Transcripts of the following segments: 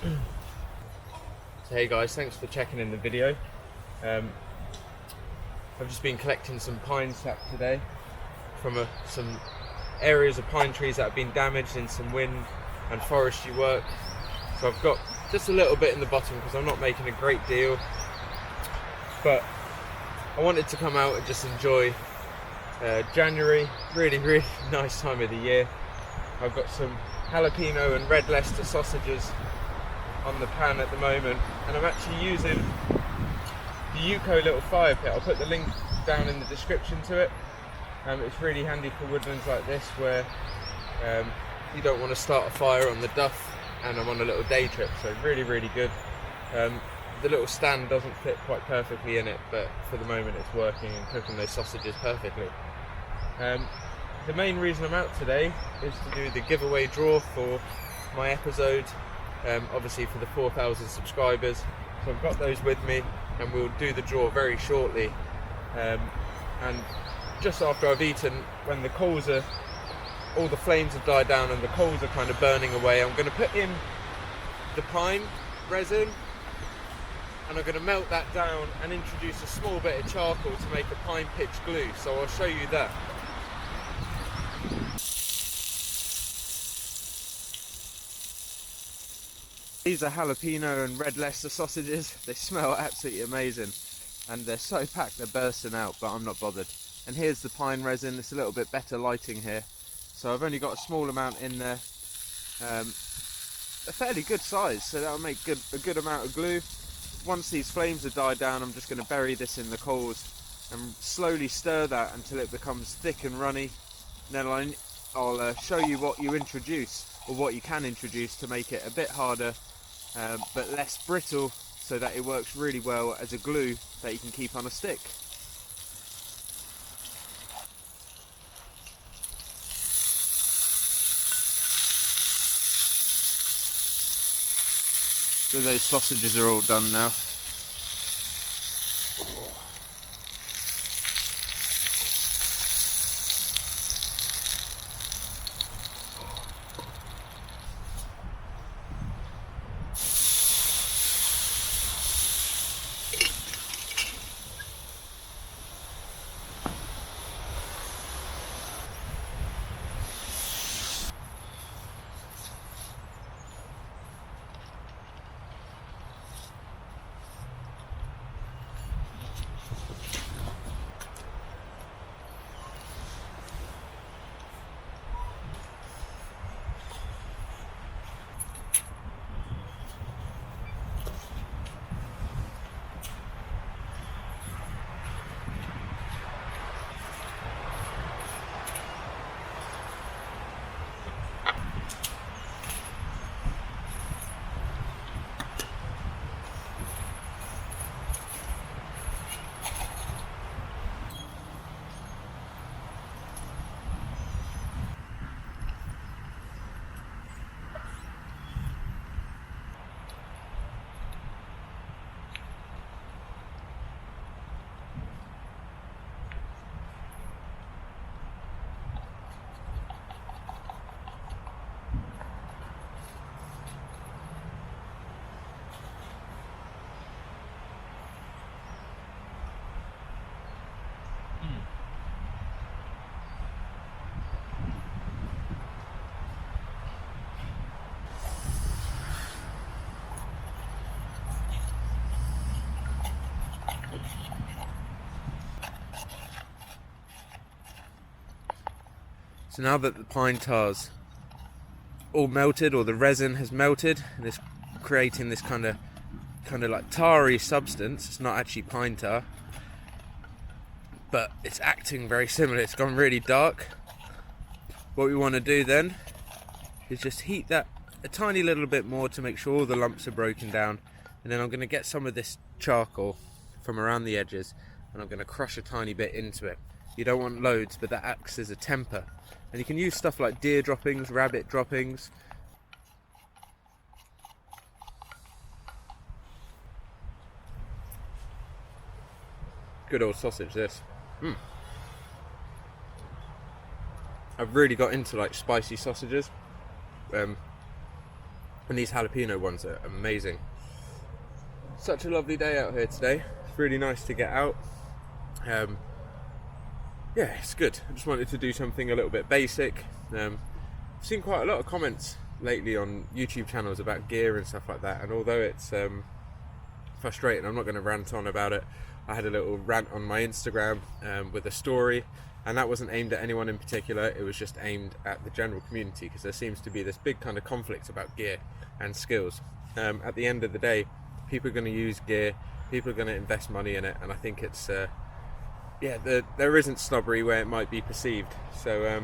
So hey guys, thanks for checking in the video. I've just been collecting some pine sap today from some areas of pine trees that have been damaged in some wind and forestry work. So I've got just a little bit in the bottom because I'm not making a great deal, but I wanted to come out and just enjoy January, really nice time of the year. I've got some Jalepeno and Red Leicester sausages on the pan at the moment, and I'm actually using the Yuko little fire pit. I'll put the link down in the description to it. It's really handy for woodlands like this where you don't want to start a fire on the duff, and I'm on a little day trip, so really good. The little stand doesn't fit quite perfectly in it, but for the moment it's working and cooking those sausages perfectly. The main reason I'm out today is to do the giveaway draw for my episode, obviously for the 4,000 subscribers. So I've got those with me and we'll do the draw very shortly. And just after I've eaten, when the coals are, all the flames have died down and the coals are kind of burning away, I'm going to put in the pine resin and I'm going to melt that down and introduce a small bit of charcoal to make a pine pitch glue. So I'll show you that. These are Jalepeno and Red Leicester sausages. They smell absolutely amazing and they're so packed they're bursting out, but I'm not bothered. And here's the pine resin. It's a little bit better lighting here, so I've only got a small amount in there, a fairly good size, so that'll make a good amount of glue. Once these flames have died down, I'm just going to bury this in the coals and slowly stir that until it becomes thick and runny. And then I'll show you what you introduce, or what you can introduce to make it a bit harder but less brittle, so that it works really well as a glue that you can keep on a stick. So those sausages are all done now. So now that the pine tar's all melted, or the resin has melted, and it's creating this kind of like tarry substance. It's not actually pine tar, but it's acting very similar. It's gone really dark. What we want to do then is just heat that a tiny little bit more to make sure all the lumps are broken down, and then I'm going to get some of this charcoal from around the edges and I'm going to crush a tiny bit into it. You don't want loads, but that acts as a temper. And you can use stuff like deer droppings, rabbit droppings. Good old sausage, this. I've really got into like spicy sausages. and these jalapeno ones are amazing. Such a lovely day out here today. It's really nice to get out. Yeah, it's good. I just wanted to do something a little bit basic. I've seen quite a lot of comments lately on YouTube channels about gear and stuff like that, and although it's frustrating, I'm not going to rant on about it. I had a little rant on my Instagram with a story, and that wasn't aimed at anyone in particular. It was just aimed at the general community, because there seems to be this big kind of conflict about gear and skills. At the end of the day, people are going to use gear, people are going to invest money in it, and I think it's yeah, there isn't snobbery where it might be perceived. So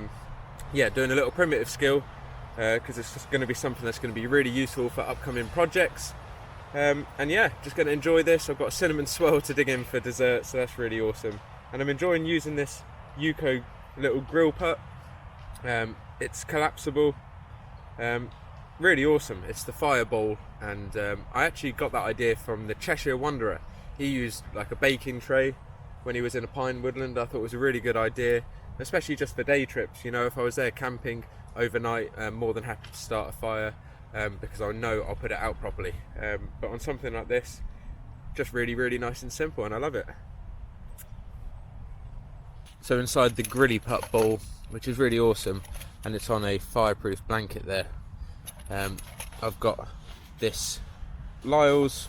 yeah, doing a little primitive skill, because it's just going to be something that's going to be really useful for upcoming projects. And yeah, just going to enjoy this. I've got a cinnamon swirl to dig in for dessert, so that's really awesome. And I'm enjoying using this Yuko little Grilliput. It's collapsible, really awesome. It's the Firebowl, and I actually got that idea from the Cheshire Wanderer. He used like a baking tray when he was in a pine woodland. I thought it was a really good idea, especially just for day trips. You know, if I was there camping overnight, I'm more than happy to start a fire, because I know I'll put it out properly. But on something like this, just really nice and simple, and I love it. So inside the Grilliput bowl, which is really awesome, and it's on a fireproof blanket there, I've got this Lyle's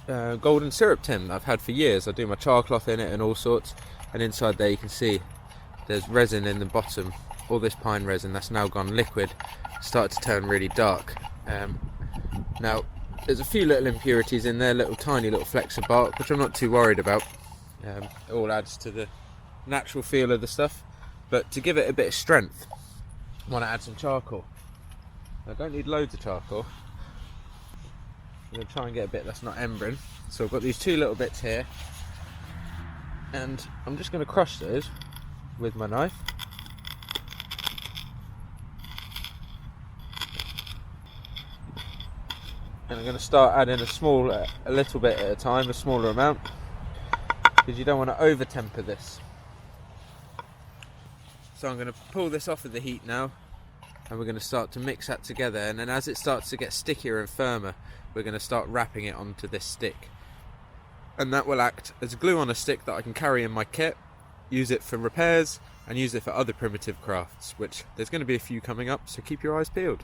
golden syrup tin that I've had for years. I do my char cloth in it and all sorts, and inside there you can see there's resin in the bottom, all this pine resin that's now gone liquid, started to turn really dark. Now there's a few little impurities in there, tiny little flecks of bark, which I'm not too worried about. It all adds to the natural feel of the stuff, but to give it a bit of strength, I want to add some charcoal. I don't need loads of charcoal. I'm going to try and get a bit that's not embering. So I've got these two little bits here, and I'm just going to crush those with my knife. And I'm going to start adding a little bit at a time, a smaller amount, because you don't want to over temper this. So I'm going to pull this off of the heat now, and we're going to start to mix that together, and then as it starts to get stickier and firmer, we're going to start wrapping it onto this stick, and that will act as glue on a stick that I can carry in my kit, use it for repairs, and use it for other primitive crafts, which there's going to be a few coming up, so keep your eyes peeled.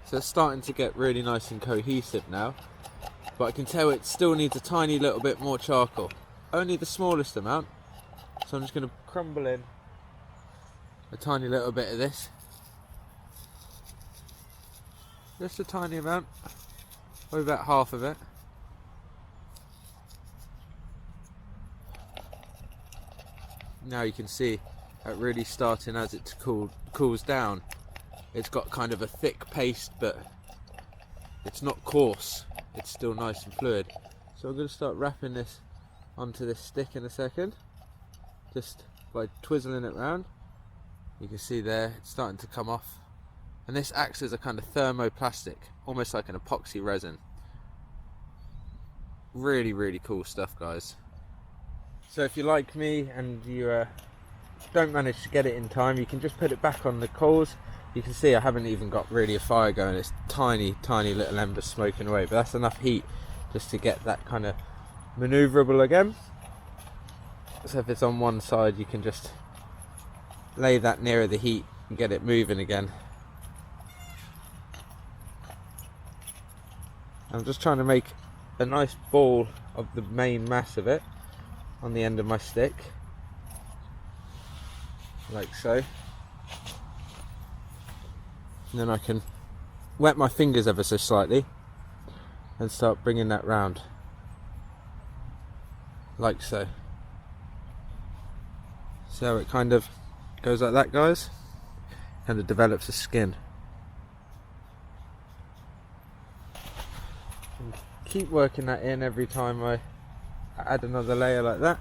So it's starting to get really nice and cohesive now, but I can tell it still needs a tiny little bit more charcoal, only the smallest amount. So I'm just going to crumble in a tiny little bit of this, just a tiny amount, probably about half of it. Now you can see it really starting as it cools down. It's got kind of a thick paste, but it's not coarse. It's still nice and fluid. So I'm going to start wrapping this onto this stick in a second, just by twizzling it round. You can see there it's starting to come off, and this acts as a kind of thermoplastic, almost like an epoxy resin. Really cool stuff, guys. So if you're like me and you don't manage to get it in time, you can just put it back on the coals. You can see I haven't even got really a fire going. It's tiny little embers smoking away, but that's enough heat just to get that kind of maneuverable again. So if it's on one side, you can just lay that nearer the heat and get it moving again. I'm just trying to make a nice ball of the main mass of it on the end of my stick, like so. And then I can wet my fingers ever so slightly and start bringing that round, like so. So it kind of goes like that, guys, and it develops a skin. And keep working that in every time I add another layer like that.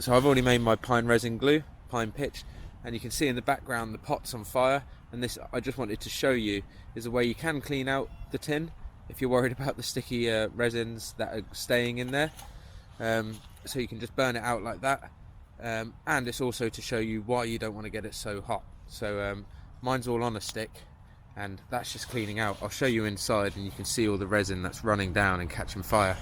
So I've already made my pine resin glue, pine pitch, and you can see in the background the pot's on fire. And this, I just wanted to show you, is a way you can clean out the tin if you're worried about the sticky resins that are staying in there. So you can just burn it out like that. And it's also to show you why you don't want to get it so hot. So mine's all on a stick, and that's just cleaning out. I'll show you inside, and you can see all the resin that's running down and catching fire.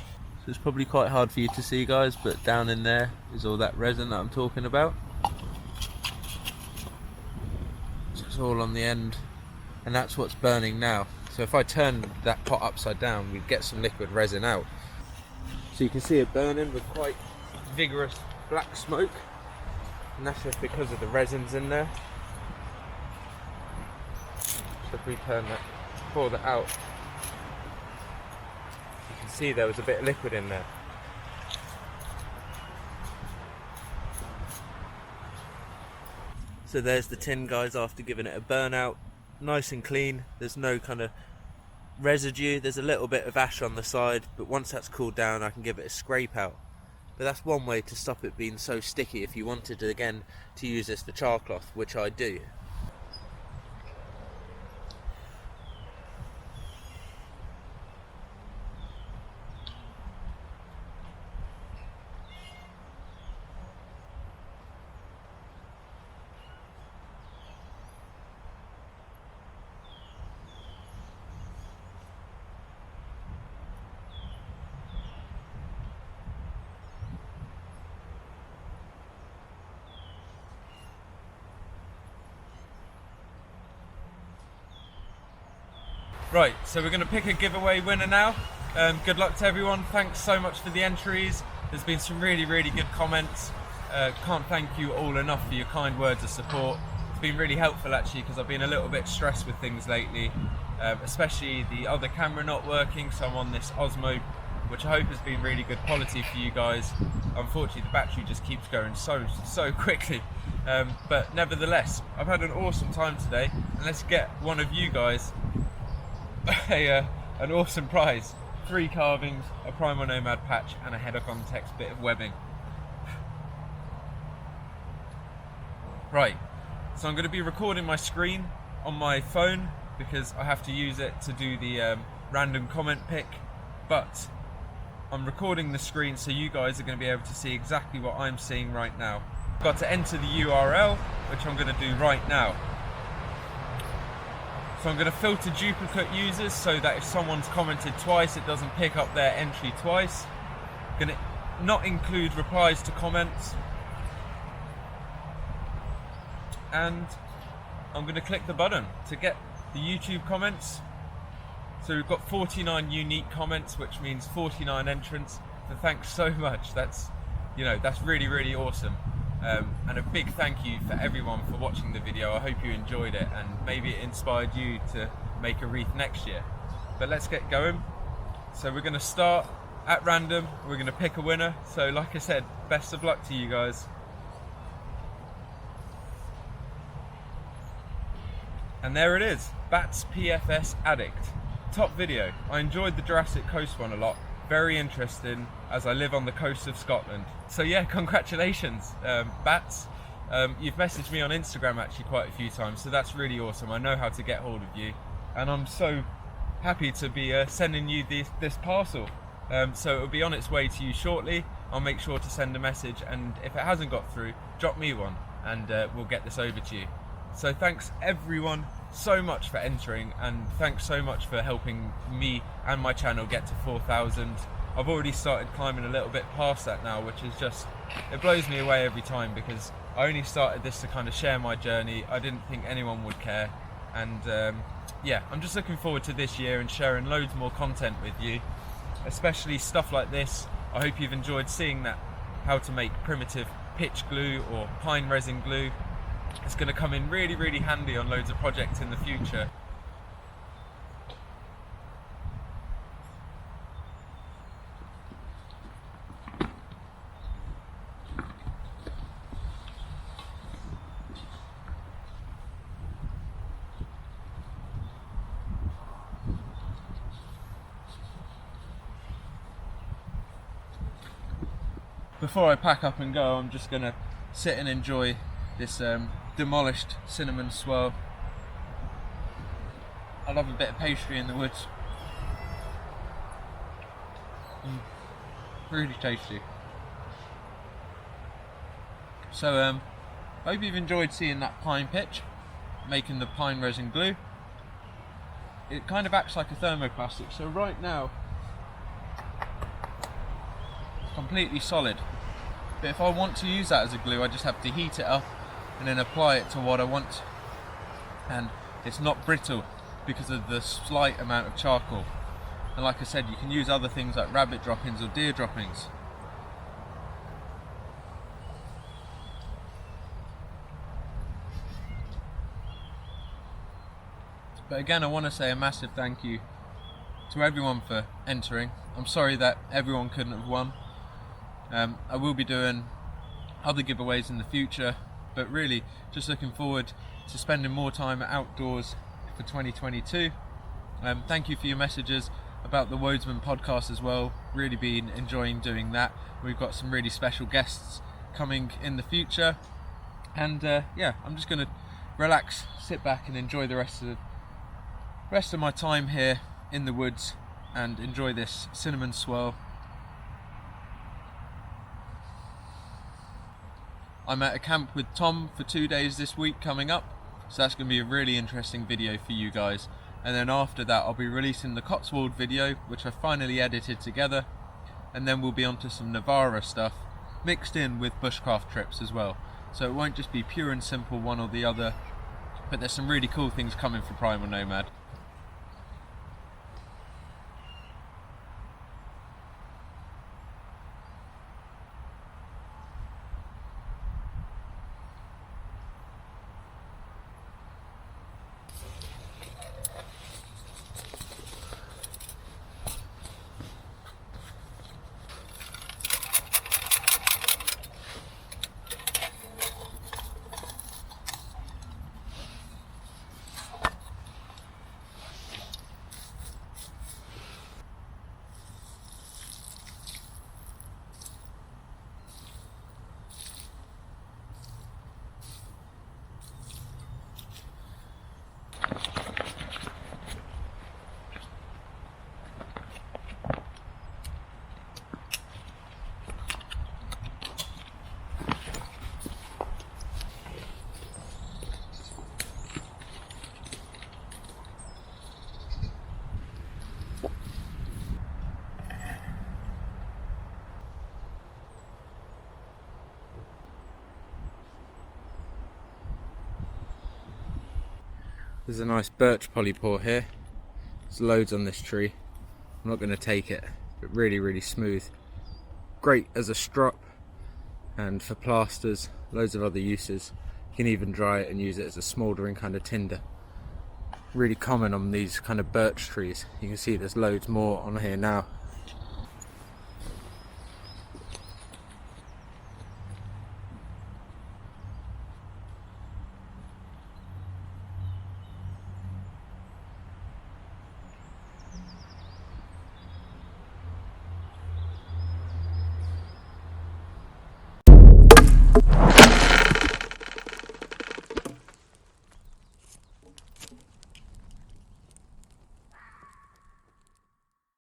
So it's probably quite hard for you to see, guys, but down in there is all that resin that I'm talking about. So it's all on the end, and that's what's burning now. So if I turn that pot upside down, we'd get some liquid resin out. So you can see it burning with quite vigorous black smoke, and that's just because of the resins in there. So if we turn that, pour that out, you can see there was a bit of liquid in there. So there's the tin, guys, after giving it a burn out. Nice and clean, there's no kind of residue. There's a little bit of ash on the side, but once that's cooled down I can give it a scrape out. But that's one way to stop it being so sticky if you wanted to, again, to use this for char cloth, which I do. Right, so we're going to pick a giveaway winner now. Good luck to everyone. Thanks so much for the entries. There's been some really good comments. Can't thank you all enough for your kind words of support. It's been really helpful actually, because I've been a little bit stressed with things lately, especially the other camera not working. So I'm on this Osmo, which I hope has been really good quality for you guys. Unfortunately the battery just keeps going so quickly, but nevertheless I've had an awesome time today, and let's get one of you guys an awesome prize. 3 carvings, a Primal Nomad patch, and a header context bit of webbing. Right, so I'm going to be recording my screen on my phone because I have to use it to do the random comment pick, but I'm recording the screen so you guys are going to be able to see exactly what I'm seeing right now. I've got to enter the URL, which I'm going to do right now. So I'm going to filter duplicate users so that if someone's commented twice, it doesn't pick up their entry twice. I'm going to not include replies to comments. And I'm going to click the button to get the YouTube comments. So we've got 49 unique comments, which means 49 entrants. So thanks so much. That's really awesome. And a big thank you for everyone for watching the video. I hope you enjoyed it, and maybe it inspired you to make a wreath next year. But let's get going. So we're going to start at random. We're going to pick a winner. So like I said, best of luck to you guys. And there it is, Bats PFS Addict. Top video. I enjoyed the Jurassic Coast one a lot. Very interesting, as I live on the coast of Scotland. So yeah, congratulations, Bats. You've messaged me on Instagram actually quite a few times, so that's really awesome. I know how to get hold of you, and I'm so happy to be sending you this parcel. So it'll be on its way to you shortly. I'll make sure to send a message, and if it hasn't got through, drop me one, and we'll get this over to you. So thanks everyone so much for entering, and thanks so much for helping me and my channel get to 4,000. I've already started climbing a little bit past that now, which is just, it blows me away every time, because I only started this to kind of share my journey. I didn't think anyone would care, and yeah, I'm just looking forward to this year and sharing loads more content with you, especially stuff like this. I hope you've enjoyed seeing that, how to make primitive pitch glue or pine resin glue. It's going to come in really handy on loads of projects in the future. before I pack up and go, I'm just gonna sit and enjoy this demolished cinnamon swirl. I love a bit of pastry in the woods. Really tasty. So I hope you've enjoyed seeing that pine pitch, making the pine resin glue. It kind of acts like a thermoplastic, so right now it's completely solid. But if I want to use that as a glue, I just have to heat it up and then apply it to what I want. And it's not brittle because of the slight amount of charcoal. And like I said, you can use other things like rabbit droppings or deer droppings. But again, I want to say a massive thank you to everyone for entering. I'm sorry that everyone couldn't have won. I will be doing other giveaways in the future, but really just looking forward to spending more time outdoors for 2022. Thank you for your messages about the Woodland podcast as well. Really been enjoying doing that. We've got some really special guests coming in the future, and yeah, I'm just going to relax, sit back and enjoy the rest of my time here in the woods and enjoy this cinnamon swirl. I'm at a camp with Tom for 2 days this week coming up, so that's going to be a really interesting video for you guys. And then after that I'll be releasing the Cotswold video, which I finally edited together, and then we'll be onto some Navarra stuff mixed in with bushcraft trips as well. So it won't just be pure and simple one or the other, but there's some really cool things coming for Primal Nomad. There's a nice birch polypore here. There's loads on this tree. I'm not going to take it, but really smooth. Great as a strop and for plasters, loads of other uses. You can even dry it and use it as a smouldering kind of tinder. Really common on these kind of birch trees. You can see there's loads more on here now